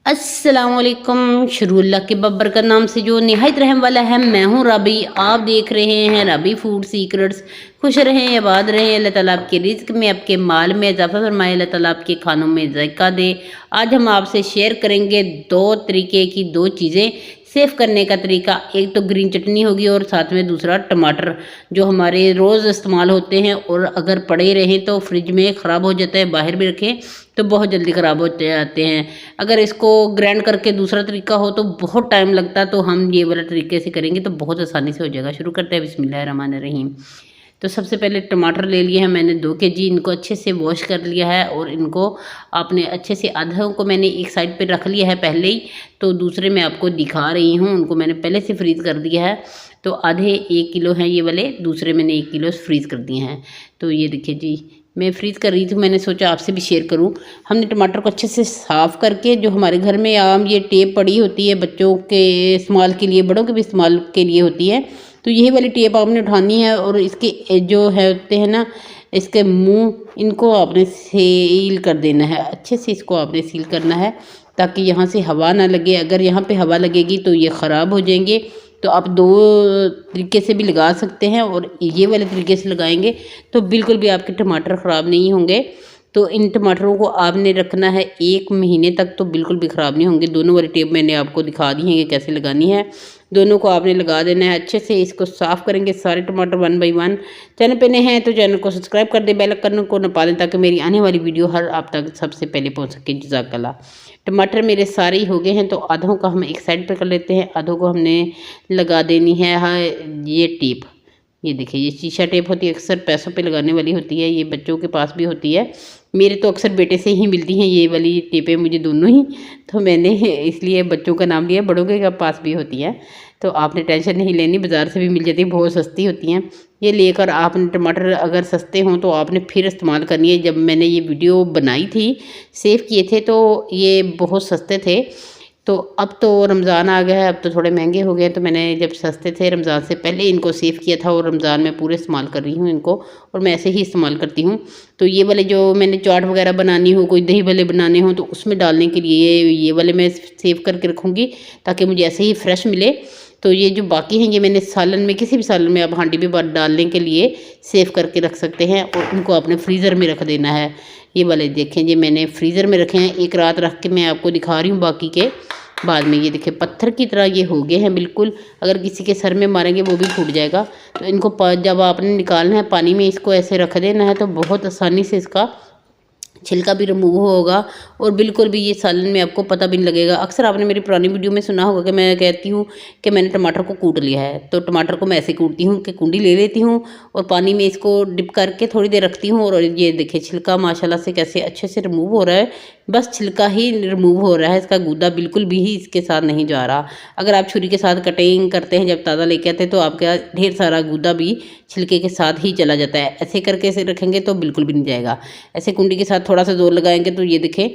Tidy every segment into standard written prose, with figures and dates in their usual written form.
अस्सलामुअलैकुम। शुरुल्लाह के बब्बर का नाम से जो निहायत रहम वाला है, मैं हूँ राबी। आप देख रहे हैं राबी फूड सीक्रेट्स। खुश रहें, आबाद रहें, अल्लाह ताला आपके रिज्क में, आपके माल में इजाफा फरमाए, अल्लाह ताला आपके खानों में जायका दे। आज हम आपसे शेयर करेंगे दो तरीके की दो चीज़ें सेव करने का तरीका। एक तो ग्रीन चटनी होगी और साथ में दूसरा टमाटर, जो हमारे रोज़ इस्तेमाल होते हैं और अगर पड़े रहें तो फ्रिज में ख़राब हो जाता है, बाहर भी रखें तो बहुत जल्दी ख़राब होते जाते हैं। अगर इसको ग्राइंड करके दूसरा तरीका हो तो बहुत टाइम लगता है, तो हम ये वाला तरीके से करेंगे तो बहुत आसानी से हो जाएगा। शुरू करते हैं, बिस्मिल्लाहिर्रहमानिर्रहीम। तो सबसे पहले टमाटर ले लिए हैं मैंने 2 केजी। इनको अच्छे से वॉश कर लिया है और इनको आपने अच्छे से, आधों को मैंने एक साइड पे रख लिया है पहले ही, तो दूसरे मैं आपको दिखा रही हूँ। उनको मैंने पहले से फ्रीज़ कर दिया है। तो आधे 1 किलो हैं ये वाले, दूसरे मैंने 1 किलो फ्रीज़ कर दिए हैं। तो ये देखिए जी, मैं फ्रीज़ कर रही थी, मैंने सोचा आपसे भी शेयर करूं। हमने टमाटर को अच्छे से साफ़ करके, जो हमारे घर में आम ये टेप पड़ी होती है बच्चों के इस्तेमाल के लिए, बड़ों के भी इस्तेमाल के लिए होती है, तो यही वाली टेप आपने उठानी है और इसके जो है होते हैं ना, इसके मुंह, इनको आपने सील कर देना है। अच्छे से इसको आपने सील करना है ताकि यहाँ से हवा ना लगे। अगर यहाँ पे हवा लगेगी तो ये ख़राब हो जाएंगे। तो आप 2 तरीके से भी लगा सकते हैं और ये वाले तरीके से लगाएंगे तो बिल्कुल भी आपके टमाटर ख़राब नहीं होंगे। तो इन टमाटरों को आपने रखना है 1 महीने तक, तो बिल्कुल भी ख़राब नहीं होंगे। दोनों वाली टेप मैंने आपको दिखा दी है कि कैसे लगानी है। दोनों को आपने लगा देना है। अच्छे से इसको साफ़ करेंगे सारे टमाटर 1 बाय 1। चैनल पे नए हैं तो चैनल को सब्सक्राइब कर दें, बेल आइकन को नपा दें ताकि मेरी आने वाली वीडियो हर आप तक सबसे पहले पहुंच सके। जज़ाकल्लाह। टमाटर मेरे सारे ही हो गए हैं, तो आधों का हम एक साइड पर कर लेते हैं, आधों को हमने लगा देनी है। हाँ, ये टेप, ये देखिए, ये शीशा टेप होती है, अक्सर पैसों पे लगाने वाली होती है, ये बच्चों के पास भी होती है। मेरे तो अक्सर बेटे से ही मिलती हैं ये वाली टेपें, मुझे दोनों ही, तो मैंने इसलिए बच्चों का नाम लिया। बड़ों के पास भी होती है तो आपने टेंशन नहीं लेनी, बाज़ार से भी मिल जाती है, बहुत सस्ती होती हैं। ये लेकर आपने, टमाटर अगर सस्ते हों तो आपने फिर इस्तेमाल करनी है। जब मैंने ये वीडियो बनाई थी, सेव किए थे, तो ये बहुत सस्ते थे। तो अब तो रमज़ान आ गया है, अब तो थोड़े महंगे हो गए। तो मैंने जब सस्ते थे रमज़ान से पहले इनको सेव किया था और रमज़ान में पूरे इस्तेमाल कर रही हूँ इनको, और मैं ऐसे ही इस्तेमाल करती हूँ। तो ये वाले जो मैंने चाट वगैरह बनानी हो, कोई दही वाले बनाने हो, तो उसमें डालने के लिए ये वाले मैं सेव करके रखूँगी ताकि मुझे ऐसे ही फ्रेश मिले। तो ये जो बाकी हैं ये मैंने सालन में, किसी भी सालन में आप हांडी में डालने के लिए सेव करके रख सकते हैं और उनको अपने फ्रीज़र में रख देना है। ये वाले देखें जी, मैंने फ्रीज़र में रखे हैं, एक रात रख के मैं आपको दिखा रही हूँ। बाकी के बाद में ये देखिए पत्थर की तरह ये हो गए हैं बिल्कुल। अगर किसी के सर में मारेंगे वो भी फूट जाएगा। तो इनको जब आपने निकालना है पानी में, इसको ऐसे रख देना है तो बहुत आसानी से इसका छिलका भी रिमूव होगा और बिल्कुल भी ये सालन में आपको पता भी नहीं लगेगा। अक्सर आपने मेरी पुरानी वीडियो में सुना होगा कि मैं कहती हूँ कि मैंने टमाटर को कूट लिया है। तो टमाटर को मैं ऐसे कूटती हूँ कि कुंडी ले लेती हूँ और पानी में इसको डिप करके थोड़ी देर रखती हूँ और ये देखिए छिलका माशाल्लाह से कैसे अच्छे से रिमूव हो रहा है। बस छिलका ही रिमूव हो रहा है, इसका गूदा बिल्कुल भी ही इसके साथ नहीं जा रहा। अगर आप छुरी के साथ कटिंग करते हैं जब ताज़ा लेके आते हैं तो आपका ढेर सारा गूदा भी छिलके के साथ ही चला जाता है। ऐसे करके ऐसे रखेंगे तो बिल्कुल भी नहीं जाएगा। ऐसे कुंडी के साथ थोड़ा सा जोर लगाएंगे तो ये देखें,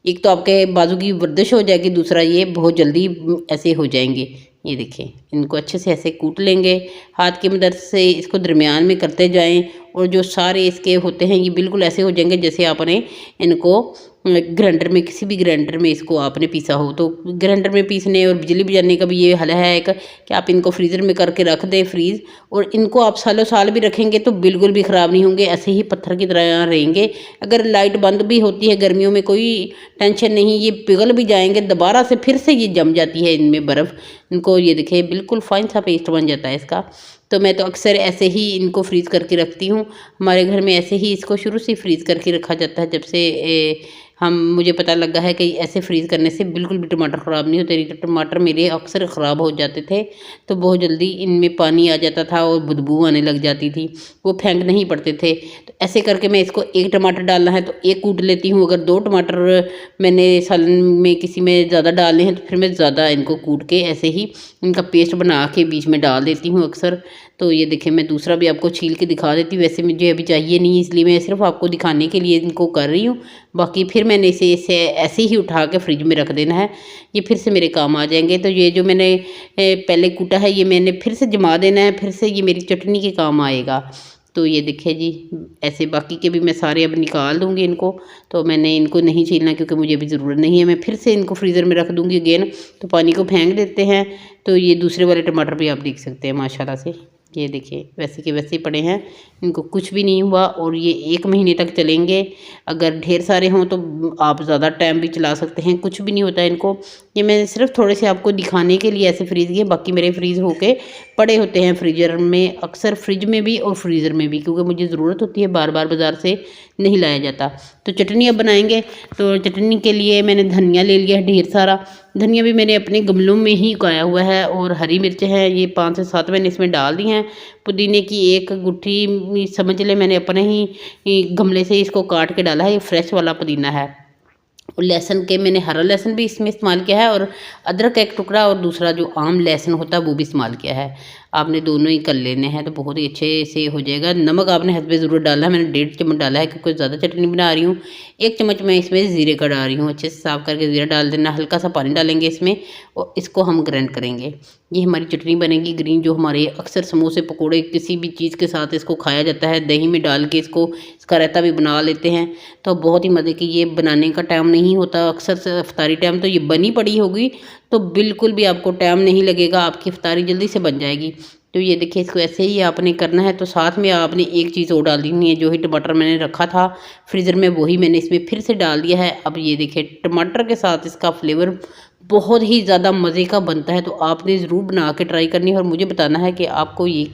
एक तो आपके बाजू की वर्जिश हो जाएगी, दूसरा ये बहुत जल्दी ऐसे हो जाएंगे। ये देखें, इनको अच्छे से ऐसे कूट लेंगे हाथ की मदद से, इसको दरमियान में करते जाएं और जो सारे इसके होते हैं ये बिल्कुल ऐसे हो जाएंगे जैसे आपने इनको ग्राइंडर में, किसी भी ग्राइंडर में इसको आपने पीसा हो। तो ग्राइंडर में पीसने और बिजली बजाने का भी ये हल है एक, कि आप इनको फ्रीज़र में करके रख दें फ्रीज़, और इनको आप सालों साल भी रखेंगे तो बिल्कुल भी ख़राब नहीं होंगे, ऐसे ही पत्थर की तरह रहेंगे। अगर लाइट बंद भी होती है गर्मियों में कोई टेंशन नहीं, ये पिघल भी जाएंगे, दोबारा से फिर से ये जम जाती है इनमें बर्फ़। इनको ये देखिए बिल्कुल फाइन सा पेस्ट बन जाता है इसका। तो मैं तो अक्सर ऐसे ही इनको फ्रीज़ करके रखती हूँ। हमारे घर में ऐसे ही इसको शुरू से फ्रीज़ करके रखा जाता है, जब से मुझे पता लगा है कि ऐसे फ्रीज़ करने से बिल्कुल भी टमाटर ख़राब नहीं होते। तो टमाटर मेरे अक्सर ख़राब हो जाते थे, तो बहुत जल्दी इनमें पानी आ जाता था और बदबू आने लग जाती थी, वो फेंक नहीं पड़ते थे। तो ऐसे करके मैं इसको, 1 टमाटर डालना है तो 1 कूट लेती हूँ। अगर 2 टमाटर मैंने सालन में किसी में ज़्यादा डालने हैं तो फिर मैं ज़्यादा इनको कूट के ऐसे ही इनका पेस्ट बना के बीच में डाल देती हूँ अक्सर। तो ये देखिए, मैं दूसरा भी आपको छील के दिखा देती हूँ। वैसे मुझे अभी चाहिए नहीं, इसलिए मैं सिर्फ आपको दिखाने के लिए इनको कर रही हूँ। बाकी फिर मैंने इसे ऐसे ही उठा के फ्रिज में रख देना है, ये फिर से मेरे काम आ जाएंगे। तो ये जो मैंने पहले कूटा है ये मैंने फिर से जमा देना है, फिर से ये मेरी चटनी के काम आएगा। तो ये देखिए जी, ऐसे बाकी के भी मैं सारे अब निकाल दूँगी इनको। तो मैंने इनको नहीं छीलना क्योंकि मुझे अभी ज़रूरत नहीं है। मैं फिर से इनको फ्रीज़र में रख दूँगी अगेन, तो पानी को फेंक देते हैं। तो ये दूसरे वाले टमाटर भी आप देख सकते हैं माशाल्लाह से, ये देखिए वैसे के वैसे ही पड़े हैं, इनको कुछ भी नहीं हुआ और ये 1 महीने तक चलेंगे। अगर ढेर सारे हों तो आप ज़्यादा टाइम भी चला सकते हैं, कुछ भी नहीं होता है इनको। ये मैंने सिर्फ थोड़े से आपको दिखाने के लिए ऐसे फ्रीज़ किए, बाकी मेरे फ्रीज़ होके पड़े होते हैं फ्रीजर में, अक्सर फ्रिज में भी और फ्रीज़र में भी, क्योंकि मुझे ज़रूरत होती है, बार बार बाज़ार से नहीं लाया जाता। तो चटनी अब बनाएंगे। तो चटनी के लिए मैंने धनिया ले लिया है ढेर सारा। धनिया भी मैंने अपने गमलों में ही उगाया हुआ है और हरी मिर्च है, ये 5 से 7 मैंने इसमें डाल दी हैं। पुदीने की 1 गुट्ठी समझ ले मैंने अपने ही गमले से इसको काट के डाला है, ये फ्रेश वाला पुदीना है। और लहसुन के मैंने हरा लहसुन भी इसमें इस्तेमाल किया है और अदरक का 1 टुकड़ा और दूसरा जो आम लहसुन होता है वो भी इस्तेमाल किया है। आपने दोनों ही कर लेने हैं तो बहुत ही अच्छे से हो जाएगा। नमक आपने हद पे ज़रूर डालना है, मैंने 1.5 चम्मच डाला है क्योंकि ज़्यादा चटनी बना रही हूँ। 1 चम्मच मैं इसमें ज़ीरे का डाल रही हूँ, अच्छे से साफ़ करके ज़ीरा डाल देना। हल्का सा पानी डालेंगे इसमें और इसको हम ग्राइंड करेंगे। ये हमारी चटनी बनेगी ग्रीन, जो हमारे अक्सर समोसे पकौड़े किसी भी चीज़ के साथ इसको खाया जाता है। दही में डाल के इसका रायता भी बना लेते हैं, तो बहुत ही मज़े की। ये बनाने का टाइम नहीं होता अक्सर से इफ्तारी टाइम, तो ये बनी पड़ी होगी तो बिल्कुल भी आपको टाइम नहीं लगेगा, आपकी इफ्तारी जल्दी से बन जाएगी। तो ये देखिए इसको ऐसे ही आपने करना है। तो साथ में आपने एक चीज़ और डाल देनी है, जो ही टमाटर मैंने रखा था फ्रीज़र में वही मैंने इसमें फिर से डाल दिया है। अब ये देखिए टमाटर के साथ इसका फ्लेवर बहुत ही ज़्यादा मज़े का बनता है, तो आपने ज़रूर बना के ट्राई करनी है और मुझे बताना है कि आपको ये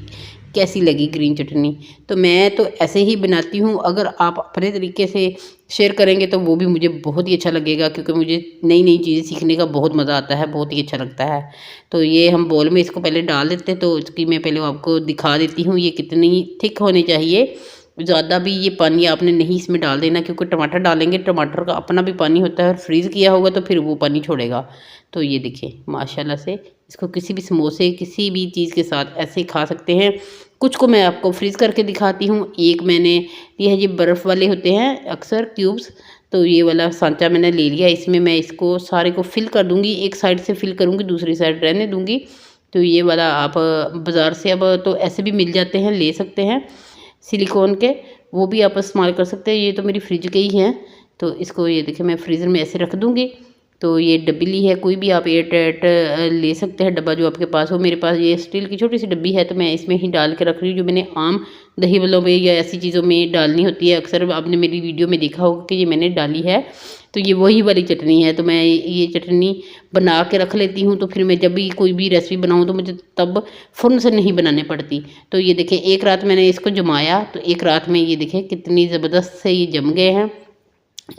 कैसी लगी ग्रीन चटनी। तो मैं तो ऐसे ही बनाती हूँ, अगर आप अपने तरीके से शेयर करेंगे तो वो भी मुझे बहुत ही अच्छा लगेगा, क्योंकि मुझे नई नई चीज़ें सीखने का बहुत मज़ा आता है, बहुत ही अच्छा लगता है। तो ये हम बोल में इसको पहले डाल देते हैं, तो इसकी मैं पहले आपको दिखा देती हूँ ये कितनी थिक होनी चाहिए। ज़्यादा भी ये पानी आपने नहीं इसमें डाल देना, क्योंकि टमाटर डालेंगे, टमाटर का अपना भी पानी होता है और फ्रीज़ किया होगा तो फिर वो पानी छोड़ेगा। तो ये देखिए माशाल्लाह से इसको किसी भी समोसे किसी भी चीज़ के साथ ऐसे खा सकते हैं। कुछ को मैं आपको फ्रीज़ करके दिखाती हूँ। एक मैंने ये है, ये बर्फ़ वाले होते हैं अक्सर क्यूब्स, तो ये वाला सांचा मैंने ले लिया। इसमें मैं इसको सारे को फिल कर दूँगी, एक साइड से फिल करूँगी, दूसरी साइड रहने दूँगी। तो ये वाला आप बाज़ार से अब तो ऐसे भी मिल जाते हैं, ले सकते हैं सिलिकॉन के, वो भी आप इस्तेमाल कर सकते हैं। ये तो मेरी फ्रिज के ही हैं, तो इसको ये देखिए मैं फ्रीज़र में ऐसे रख दूँगी। तो ये डब्बी ली है, कोई भी आप एयर टाइट ले सकते हैं डब्बा जो आपके पास हो। मेरे पास ये स्टील की छोटी सी डब्बी है, तो मैं इसमें ही डाल के रख रही हूँ, जो मैंने आम दही वलों में या ऐसी चीज़ों में डालनी होती है। अक्सर आपने मेरी वीडियो में देखा होगा कि ये मैंने डाली है। तो ये वही वाली चटनी है, तो मैं ये चटनी बना के रख लेती हूँ, तो फिर मैं जब भी कोई भी रेसिपी बनाऊँ तो मुझे तब फ़ौरन से नहीं बनाने पड़ती। तो ये देखिए एक रात मैंने इसको जमाया, तो एक रात में ये देखिए कितनी ज़बरदस्त से ये जम गए हैं।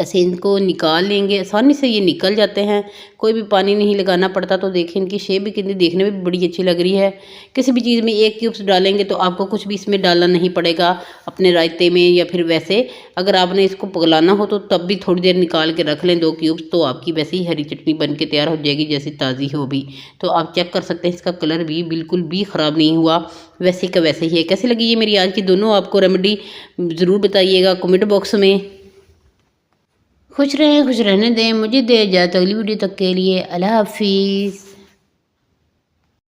ऐसे इनको निकाल लेंगे, आसानी से ये निकल जाते हैं, कोई भी पानी नहीं लगाना पड़ता। तो देखिए इनकी शेप भी कितनी देखने में भी बड़ी अच्छी लग रही है। किसी भी चीज़ में 1 क्यूब्स डालेंगे तो आपको कुछ भी इसमें डालना नहीं पड़ेगा अपने रायते में, या फिर वैसे अगर आपने इसको पगलाना हो तो तब भी थोड़ी देर निकाल के रख लें 2 क्यूब्स, तो आपकी वैसे ही हरी चटनी बन के तैयार हो जाएगी जैसे ताज़ी हो भी। तो आप चेक कर सकते हैं, इसका कलर भी बिल्कुल भी ख़राब नहीं हुआ, वैसे का वैसे ही है। कैसी लगी ये मेरी आज की दोनों आपको रेमेडी ज़रूर बताइएगा कमेंट बॉक्स में। खुश रहें, खुश रहने दें, मुझे दे इजाज़त अगली वीडियो तक के लिए। अल्लाह हाफिज़।